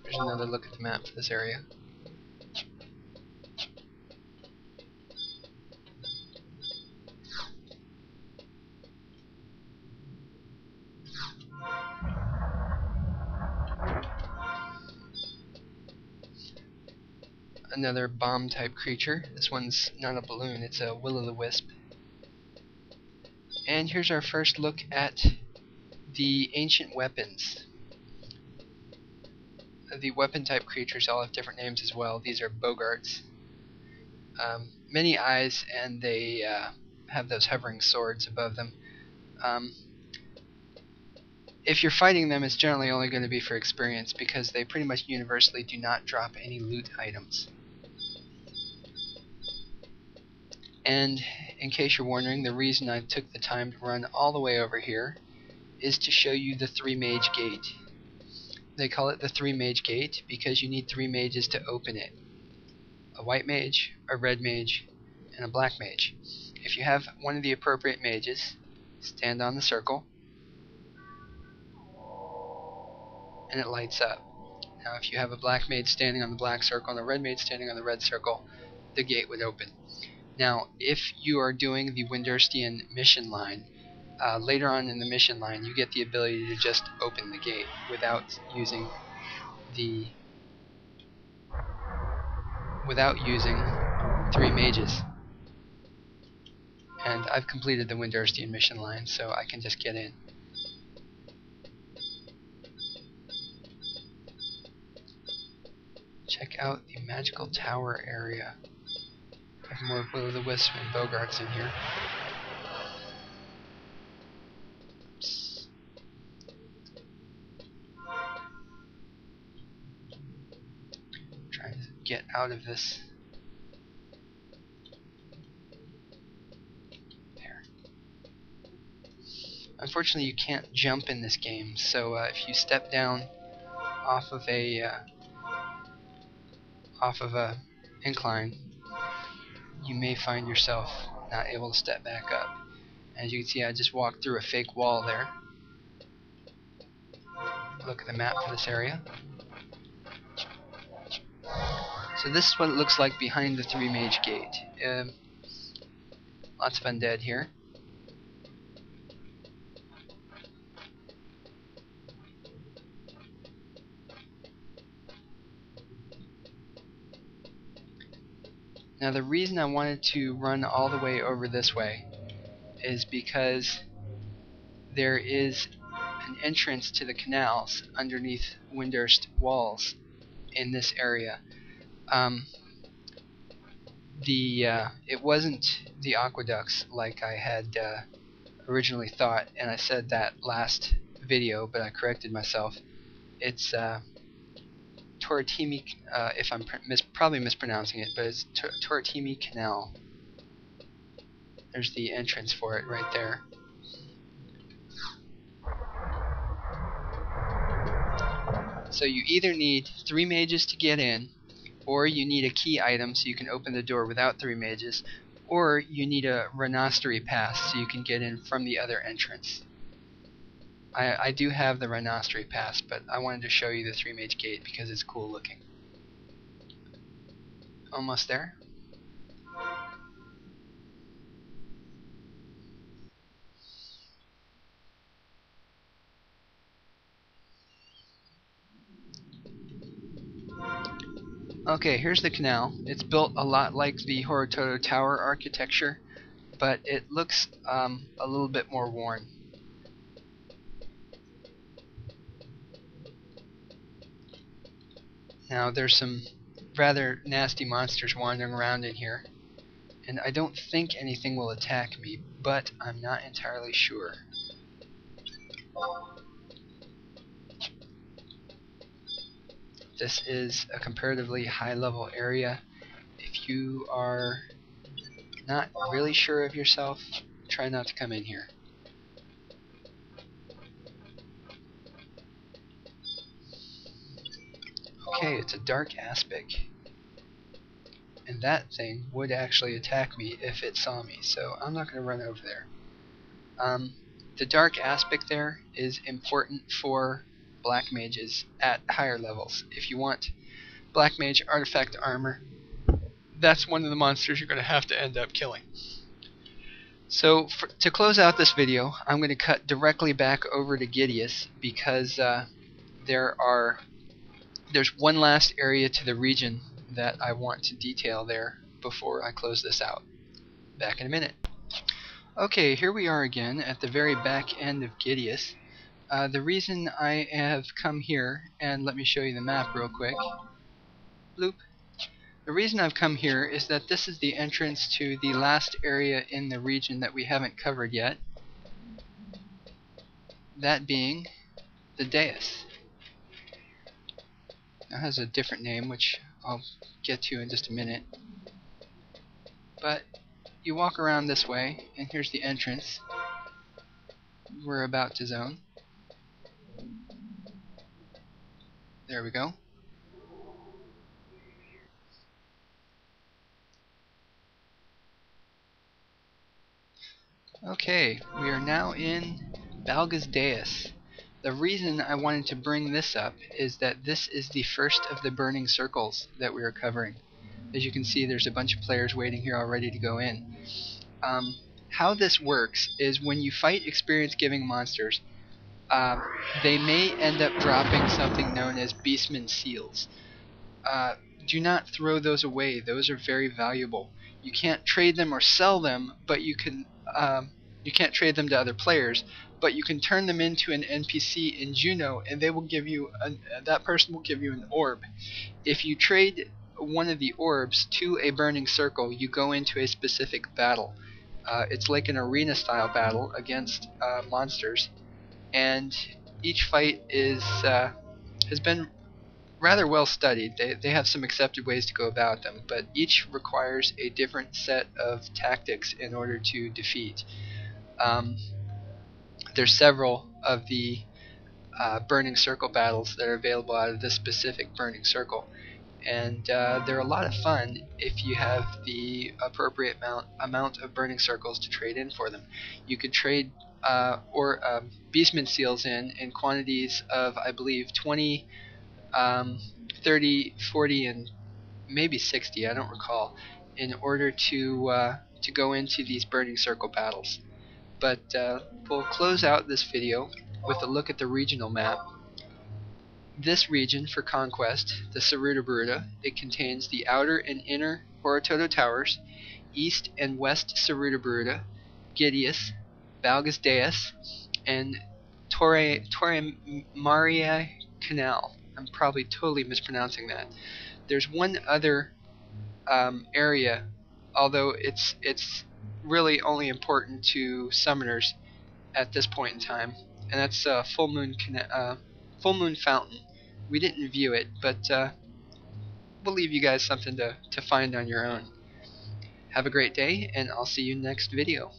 Here's another look at the map for this area. Another bomb type creature. This one's not a balloon, it's a will-o'-the-wisp. And here's our first look at the ancient weapons. The weapon type creatures all have different names as well. These are bogarts. Many eyes, and they have those hovering swords above them. If you're fighting them, it's generally only going to be for experience because they pretty much universally do not drop any loot items. And in case you're wondering, the reason I took the time to run all the way over here is to show you the 3-mage gate. They call it the 3-mage gate because you need 3 mages to open it. A white mage, a red mage, and a black mage. If you have one of the appropriate mages, stand on the circle, and it lights up. Now if you have a black mage standing on the black circle and a red mage standing on the red circle, the gate would open. Now if you are doing the Windurstian mission line, later on in the mission line you get the ability to just open the gate without using 3 mages. And I've completed the Windurstian mission line, so I can just get in. Check out the magical tower area. I have more will-o'-the-wisp and bogarts in here. Oops. Trying to get out of this. There. Unfortunately, you can't jump in this game, so if you step down off of a incline, you may find yourself not able to step back up. As you can see, I just walked through a fake wall there. Look at the map for this area. So this is what it looks like behind the 3-mage gate. Lots of undead here. Now the reason I wanted to run all the way over this way is because there is an entrance to the canals underneath Windurst walls in this area. It wasn't the aqueducts like I had originally thought, and I said that last video, but I corrected myself. It's Toritimi, if I'm probably mispronouncing it, but it's Toritimi Canal. There's the entrance for it right there. So you either need 3 mages to get in, or you need a key item so you can open the door without 3 mages, or you need a Rhinostery pass so you can get in from the other entrance. I do have the Rhinostery pass, but I wanted to show you the 3-mage gate because it's cool looking. Almost there. Okay, here's the canal. It's built a lot like the Horototo Tower architecture, but it looks a little bit more worn. Now there's some rather nasty monsters wandering around in here, and I don't think anything will attack me, but I'm not entirely sure. This is a comparatively high level area. If you are not really sure of yourself, try not to come in here. Okay, it's a dark aspic. And that thing would actually attack me if it saw me, so I'm not going to run over there. The dark aspic there is important for black mages at higher levels. If you want black mage artifact armor, that's one of the monsters you're going to have to end up killing. So to close out this video, I'm going to cut directly back over to Gideus because there's one last area to the region that I want to detail there before I close this out. Back in a minute. Okay, here we are again at the very back end of Gideus. The reason I have come here, and let me show you the map real quick. Bloop. The reason I've come here is that this is the entrance to the last area in the region that we haven't covered yet. That being the dais. It has a different name, which I'll get to in just a minute. But you walk around this way, and here's the entrance we're about to zone. There we go. Okay, we are now in Balga's Dais. The reason I wanted to bring this up is that this is the first of the burning circles that we are covering. As you can see, there's a bunch of players waiting here already to go in. How this works is when you fight experience-giving monsters, they may end up dropping something known as Beastman Seals. Do not throw those away. Those are very valuable. You can't trade them or sell them, but you can't trade them to other players, but you can turn them into an NPC in Juno, and they will give you that person will give you an orb. If you trade one of the orbs to a burning circle, you go into a specific battle. It's like an arena-style battle against monsters, and each fight has been rather well studied. They have some accepted ways to go about them, but each requires a different set of tactics in order to defeat. There's several of the burning circle battles that are available out of this specific burning circle, and they're a lot of fun if you have the appropriate amount of burning circles to trade in for them. You could trade Beastman Seals in quantities of, I believe, 20, 30, 40, and maybe 60, I don't recall, in order to go into these burning circle battles. But we'll close out this video with a look at the regional map. This region for conquest, the Saruta, it contains the outer and inner Horatoto Towers, east and west Saruta, Gideus, Balga's Dais, and Torre Maria Canal. I'm probably totally mispronouncing that. There's one other area, although it's really only important to summoners at this point in time, and that's Full Moon Fountain. We didn't view it, but we'll leave you guys something to find on your own. Have a great day, and I'll see you next video.